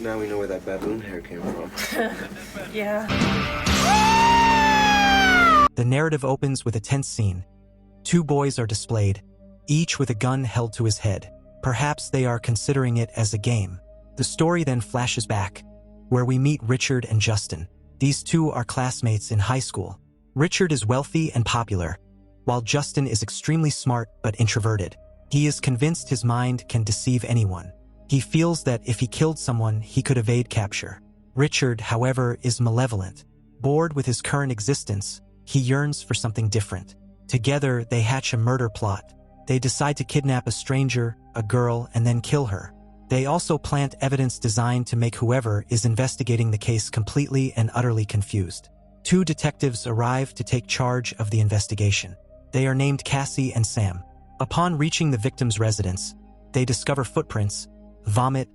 now we know where that baboon hair came from. Yeah. The narrative opens with a tense scene. Two boys are displayed, each with a gun held to his head. Perhaps they are considering it as a game. The story then flashes back, where we meet Richard and Justin. These two are classmates in high school. Richard is wealthy and popular, while Justin is extremely smart but introverted. He is convinced his mind can deceive anyone. He feels that if he killed someone, he could evade capture. Richard, however, is malevolent. Bored with his current existence, he yearns for something different. Together, they hatch a murder plot. They decide to kidnap a stranger, a girl, and then kill her. They also plant evidence designed to make whoever is investigating the case completely and utterly confused. Two detectives arrive to take charge of the investigation. They are named Cassie and Sam. Upon reaching the victim's residence, they discover footprints, vomit,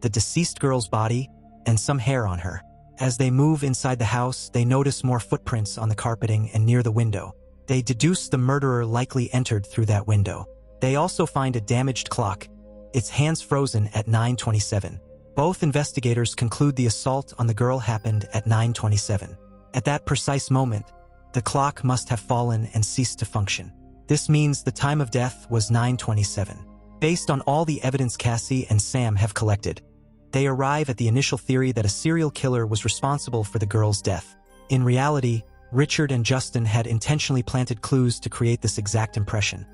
the deceased girl's body, and some hair on her. As they move inside the house, they notice more footprints on the carpeting and near the window. They deduce the murderer likely entered through that window. They also find a damaged clock, its hands frozen at 9:27. Both investigators conclude the assault on the girl happened at 9:27. At that precise moment, the clock must have fallen and ceased to function. This means the time of death was 9:27. Based on all the evidence Cassie and Sam have collected, they arrive at the initial theory that a serial killer was responsible for the girl's death. In reality, Richard and Justin had intentionally planted clues to create this exact impression,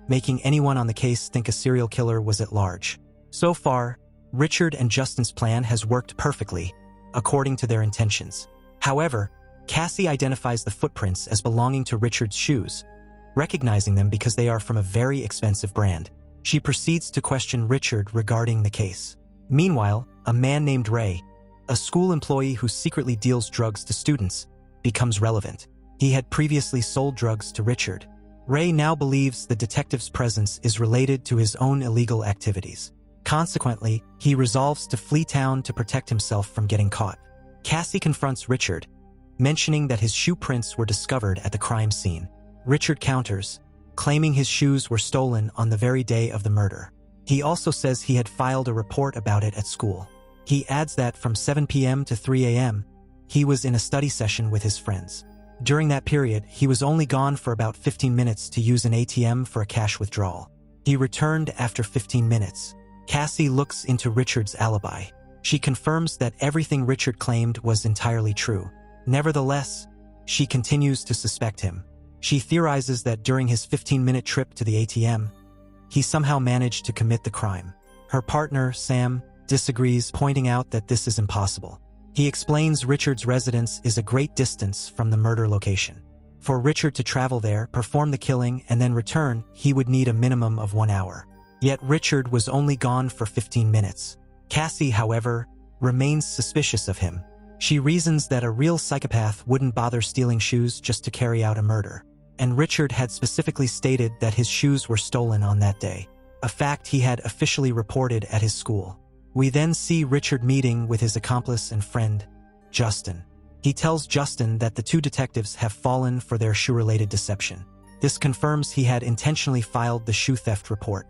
making anyone on the case think a serial killer was at large. So far, Richard and Justin's plan has worked perfectly, according to their intentions. However, Cassie identifies the footprints as belonging to Richard's shoes, recognizing them because they are from a very expensive brand. She proceeds to question Richard regarding the case. Meanwhile, a man named Ray, a school employee who secretly deals drugs to students, becomes relevant. He had previously sold drugs to Richard. Ray now believes the detective's presence is related to his own illegal activities. Consequently, he resolves to flee town to protect himself from getting caught. Cassie confronts Richard, mentioning that his shoe prints were discovered at the crime scene. Richard counters, claiming his shoes were stolen on the very day of the murder. He also says he had filed a report about it at school. He adds that from 7 p.m. to 3 a.m., he was in a study session with his friends. During that period, he was only gone for about 15 minutes to use an ATM for a cash withdrawal. He returned after 15 minutes. Cassie looks into Richard's alibi. She confirms that everything Richard claimed was entirely true. Nevertheless, she continues to suspect him. She theorizes that during his 15-minute trip to the ATM, he somehow managed to commit the crime. Her partner, Sam, disagrees, pointing out that this is impossible. He explains Richard's residence is a great distance from the murder location. For Richard to travel there, perform the killing, and then return, he would need a minimum of 1 hour. Yet Richard was only gone for 15 minutes. Cassie, however, remains suspicious of him. She reasons that a real psychopath wouldn't bother stealing shoes just to carry out a murder. And Richard had specifically stated that his shoes were stolen on that day, a fact he had officially reported at his school. We then see Richard meeting with his accomplice and friend, Justin. He tells Justin that the two detectives have fallen for their shoe-related deception. This confirms he had intentionally filed the shoe theft report.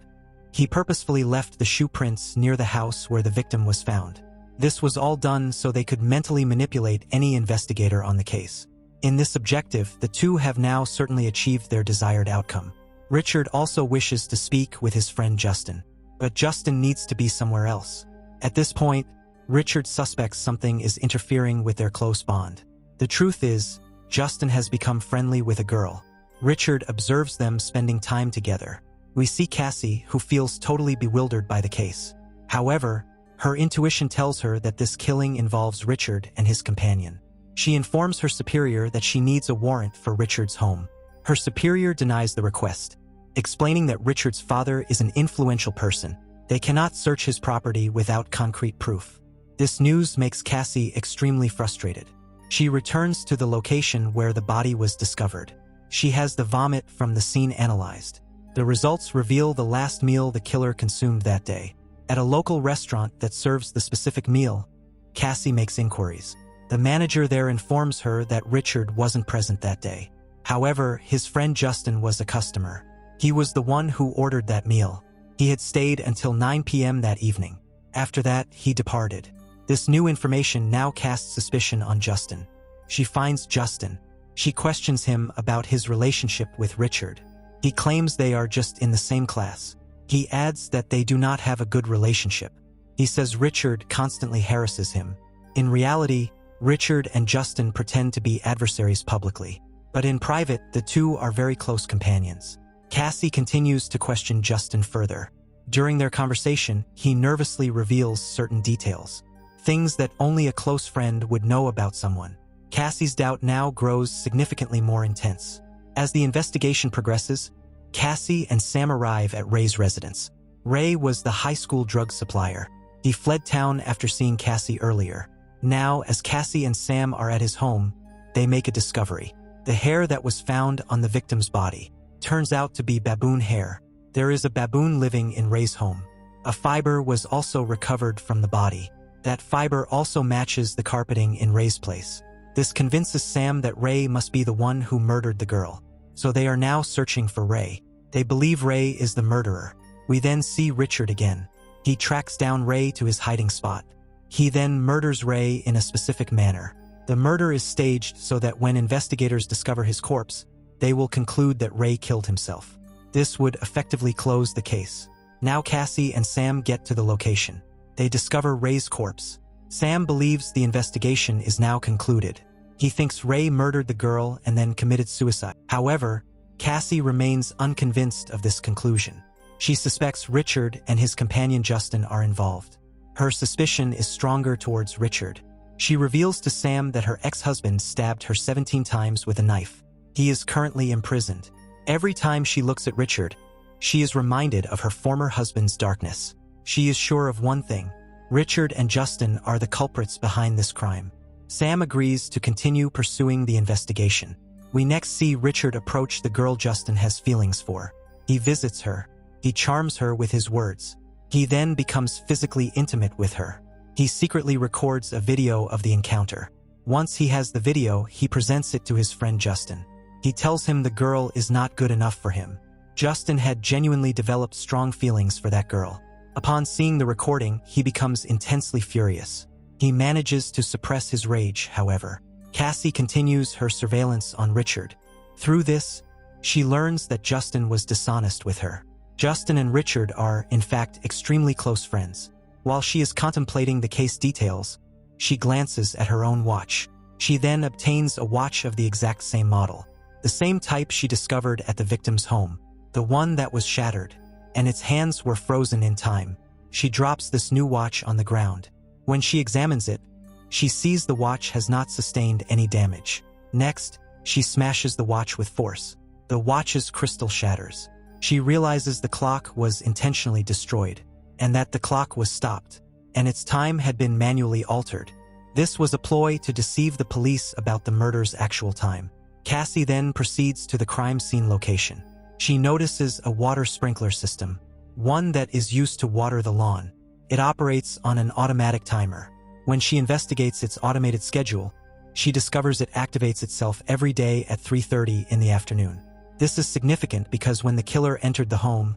He purposefully left the shoe prints near the house where the victim was found. This was all done so they could mentally manipulate any investigator on the case. In this objective, the two have now certainly achieved their desired outcome. Richard also wishes to speak with his friend Justin, but Justin needs to be somewhere else. At this point, Richard suspects something is interfering with their close bond. The truth is, Justin has become friendly with a girl. Richard observes them spending time together. We see Cassie, who feels totally bewildered by the case. However, her intuition tells her that this killing involves Richard and his companion. She informs her superior that she needs a warrant for Richard's home. Her superior denies the request, explaining that Richard's father is an influential person. They cannot search his property without concrete proof. This news makes Cassie extremely frustrated. She returns to the location where the body was discovered. She has the vomit from the scene analyzed. The results reveal the last meal the killer consumed that day. At a local restaurant that serves the specific meal, Cassie makes inquiries. The manager there informs her that Richard wasn't present that day. However, his friend Justin was a customer. He was the one who ordered that meal. He had stayed until 9 p.m. that evening. After that, he departed. This new information now casts suspicion on Justin. She finds Justin. She questions him about his relationship with Richard. He claims they are just in the same class. He adds that they do not have a good relationship. He says Richard constantly harasses him. In reality, Richard and Justin pretend to be adversaries publicly. But in private, the two are very close companions. Cassie continues to question Justin further. During their conversation, he nervously reveals certain details. Things that only a close friend would know about someone. Cassie's doubt now grows significantly more intense. As the investigation progresses, Cassie and Sam arrive at Ray's residence. Ray was the high school drug supplier. He fled town after seeing Cassie earlier. Now, as Cassie and Sam are at his home, they make a discovery. The hair that was found on the victim's body turns out to be baboon hair. There is a baboon living in Ray's home. A fiber was also recovered from the body. That fiber also matches the carpeting in Ray's place. This convinces Sam that Ray must be the one who murdered the girl. So they are now searching for Ray. They believe Ray is the murderer. We then see Richard again. He tracks down Ray to his hiding spot. He then murders Ray in a specific manner. The murder is staged so that when investigators discover his corpse, they will conclude that Ray killed himself. This would effectively close the case. Now Cassie and Sam get to the location. They discover Ray's corpse. Sam believes the investigation is now concluded. He thinks Ray murdered the girl and then committed suicide. However, Cassie remains unconvinced of this conclusion. She suspects Richard and his companion Justin are involved. Her suspicion is stronger towards Richard. She reveals to Sam that her ex-husband stabbed her 17 times with a knife. He is currently imprisoned. Every time she looks at Richard, she is reminded of her former husband's darkness. She is sure of one thing: Richard and Justin are the culprits behind this crime. Sam agrees to continue pursuing the investigation. We next see Richard approach the girl Justin has feelings for. He visits her. He charms her with his words. He then becomes physically intimate with her. He secretly records a video of the encounter. Once he has the video, he presents it to his friend Justin. He tells him the girl is not good enough for him. Justin had genuinely developed strong feelings for that girl. Upon seeing the recording, he becomes intensely furious. He manages to suppress his rage, however. Cassie continues her surveillance on Richard. Through this, she learns that Justin was dishonest with her. Justin and Richard are, in fact, extremely close friends. While she is contemplating the case details, she glances at her own watch. She then obtains a watch of the exact same model. The same type she discovered at the victim's home. The one that was shattered, and its hands were frozen in time. She drops this new watch on the ground. When she examines it, she sees the watch has not sustained any damage. Next, she smashes the watch with force. The watch's crystal shatters. She realizes the clock was intentionally destroyed, and that the clock was stopped, and its time had been manually altered. This was a ploy to deceive the police about the murder's actual time. Cassie then proceeds to the crime scene location. She notices a water sprinkler system, one that is used to water the lawn. It operates on an automatic timer. When she investigates its automated schedule, she discovers it activates itself every day at 3:30 in the afternoon. This is significant because when the killer entered the home,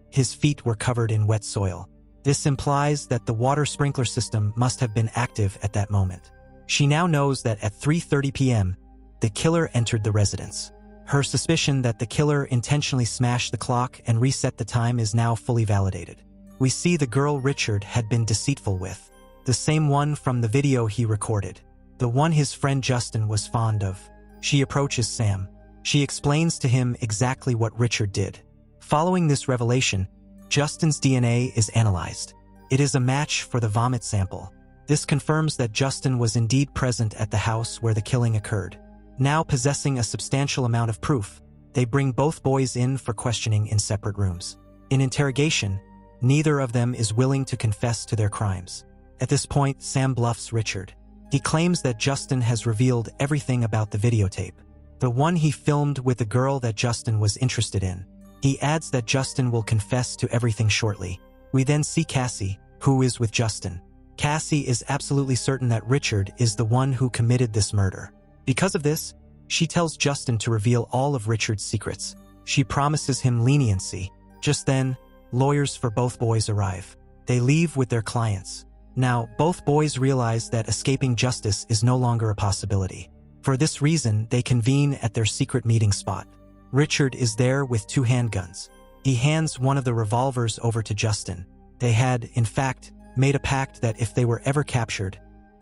his feet were covered in wet soil. This implies that the water sprinkler system must have been active at that moment. She now knows that at 3:30 p.m., the killer entered the residence. Her suspicion that the killer intentionally smashed the clock and reset the time is now fully validated. We see the girl Richard had been deceitful with. The same one from the video he recorded. The one his friend Justin was fond of. She approaches Sam. She explains to him exactly what Richard did. Following this revelation, Justin's DNA is analyzed. It is a match for the vomit sample. This confirms that Justin was indeed present at the house where the killing occurred. Now possessing a substantial amount of proof, they bring both boys in for questioning in separate rooms. In interrogation, neither of them is willing to confess to their crimes. At this point, Sam bluffs Richard. He claims that Justin has revealed everything about the videotape, the one he filmed with the girl that Justin was interested in. He adds that Justin will confess to everything shortly. We then see Cassie, who is with Justin. Cassie is absolutely certain that Richard is the one who committed this murder. Because of this, she tells Justin to reveal all of Richard's secrets. She promises him leniency. Just then, lawyers for both boys arrive. They leave with their clients. Now, both boys realize that escaping justice is no longer a possibility. For this reason, they convene at their secret meeting spot. Richard is there with 2 handguns. He hands one of the revolvers over to Justin. They had, in fact, made a pact that if they were ever captured,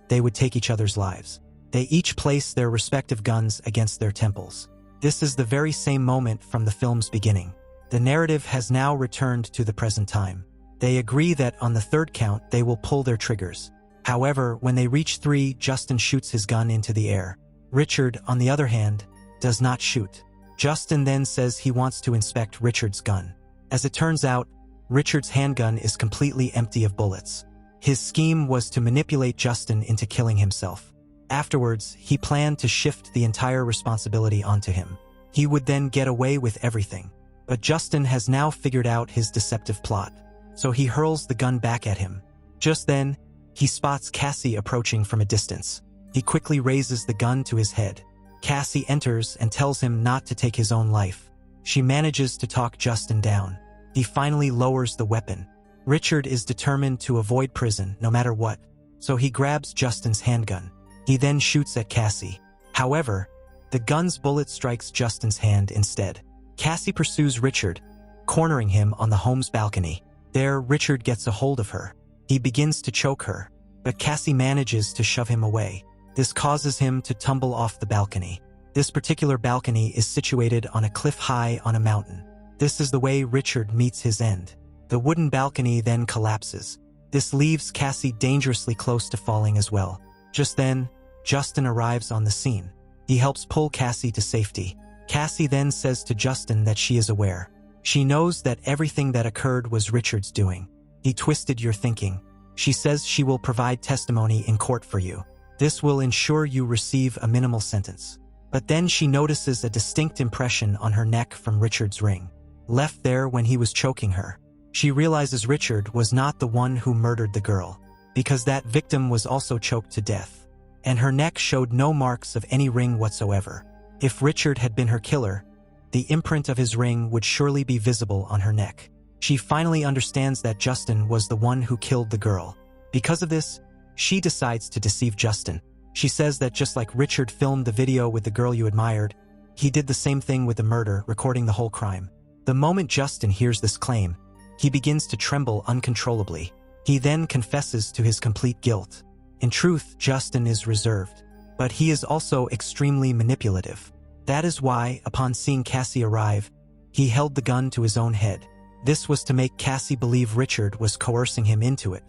they would take each other's lives. They each place their respective guns against their temples. This is the very same moment from the film's beginning. The narrative has now returned to the present time. They agree that on the 3rd count they will pull their triggers. However, when they reach 3, Justin shoots his gun into the air. Richard, on the other hand, does not shoot. Justin then says he wants to inspect Richard's gun. As it turns out, Richard's handgun is completely empty of bullets. His scheme was to manipulate Justin into killing himself. Afterwards, he planned to shift the entire responsibility onto him. He would then get away with everything. But Justin has now figured out his deceptive plot, so he hurls the gun back at him. Just then, he spots Cassie approaching from a distance. He quickly raises the gun to his head. Cassie enters and tells him not to take his own life. She manages to talk Justin down. He finally lowers the weapon. Richard is determined to avoid prison no matter what, so he grabs Justin's handgun. He then shoots at Cassie. However, the gun's bullet strikes Justin's hand instead. Cassie pursues Richard, cornering him on the home's balcony. There, Richard gets a hold of her. He begins to choke her, but Cassie manages to shove him away. This causes him to tumble off the balcony. This particular balcony is situated on a cliff high on a mountain. This is the way Richard meets his end. The wooden balcony then collapses. This leaves Cassie dangerously close to falling as well. Just then, Justin arrives on the scene. He helps pull Cassie to safety. Cassie then says to Justin that she is aware. She knows that everything that occurred was Richard's doing. He twisted your thinking. She says she will provide testimony in court for you. This will ensure you receive a minimal sentence. But then she notices a distinct impression on her neck from Richard's ring, left there when he was choking her. She realizes Richard was not the one who murdered the girl, because that victim was also choked to death, and her neck showed no marks of any ring whatsoever. If Richard had been her killer, the imprint of his ring would surely be visible on her neck. She finally understands that Justin was the one who killed the girl. Because of this, she decides to deceive Justin. She says that just like Richard filmed the video with the girl you admired, he did the same thing with the murder, recording the whole crime. The moment Justin hears this claim, he begins to tremble uncontrollably. He then confesses to his complete guilt. In truth, Justin is reserved, but he is also extremely manipulative. That is why, upon seeing Cassie arrive, he held the gun to his own head. This was to make Cassie believe Richard was coercing him into it,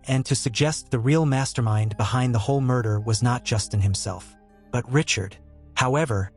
and to suggest the real mastermind behind the whole murder was not Justin himself, but Richard. However,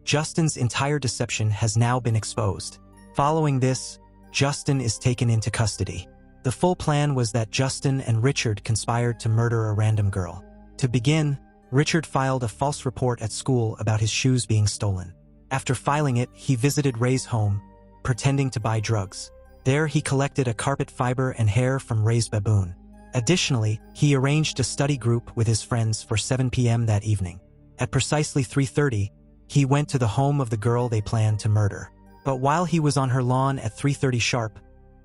Justin's entire deception has now been exposed. Following this, Justin is taken into custody. The full plan was that Justin and Richard conspired to murder a random girl. To begin, Richard filed a false report at school about his shoes being stolen. After filing it, he visited Ray's home, pretending to buy drugs. There he collected a carpet fiber and hair from Ray's baboon. Additionally, he arranged a study group with his friends for 7 p.m. that evening. At precisely 3:30, he went to the home of the girl they planned to murder. But while he was on her lawn at 3:30 sharp,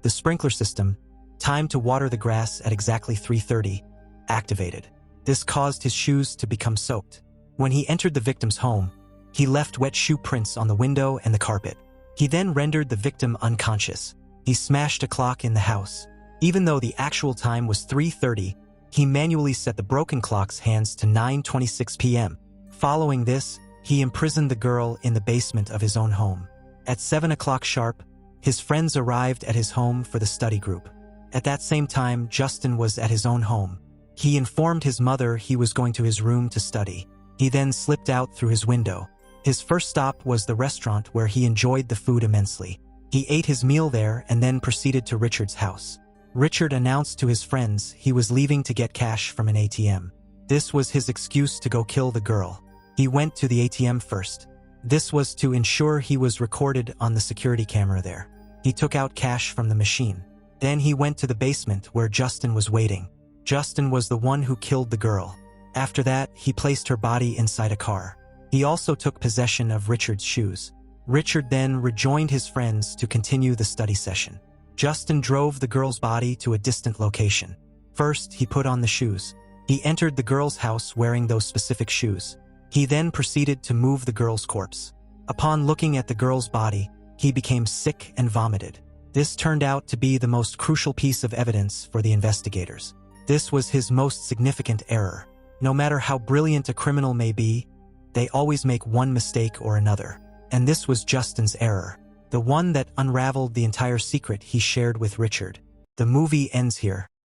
the sprinkler system, timed to water the grass at exactly 3:30, activated. This caused his shoes to become soaked. When he entered the victim's home, he left wet shoe prints on the window and the carpet. He then rendered the victim unconscious. He smashed a clock in the house. Even though the actual time was 3:30, he manually set the broken clock's hands to 9:26 p.m. Following this, he imprisoned the girl in the basement of his own home. At 7 o'clock sharp, his friends arrived at his home for the study group. At that same time, Justin was at his own home. He informed his mother he was going to his room to study. He then slipped out through his window. His first stop was the restaurant where he enjoyed the food immensely. He ate his meal there and then proceeded to Richard's house. Richard announced to his friends he was leaving to get cash from an ATM. This was his excuse to go kill the girl. He went to the ATM first. This was to ensure he was recorded on the security camera there. He took out cash from the machine. Then he went to the basement where Justin was waiting. Justin was the one who killed the girl. After that, he placed her body inside a car. He also took possession of Richard's shoes. Richard then rejoined his friends to continue the study session. Justin drove the girl's body to a distant location. First, he put on the shoes. He entered the girl's house wearing those specific shoes. He then proceeded to move the girl's corpse. Upon looking at the girl's body, he became sick and vomited. This turned out to be the most crucial piece of evidence for the investigators. This was his most significant error. No matter how brilliant a criminal may be, they always make one mistake or another. And this was Justin's error, the one that unraveled the entire secret he shared with Richard. The movie ends here.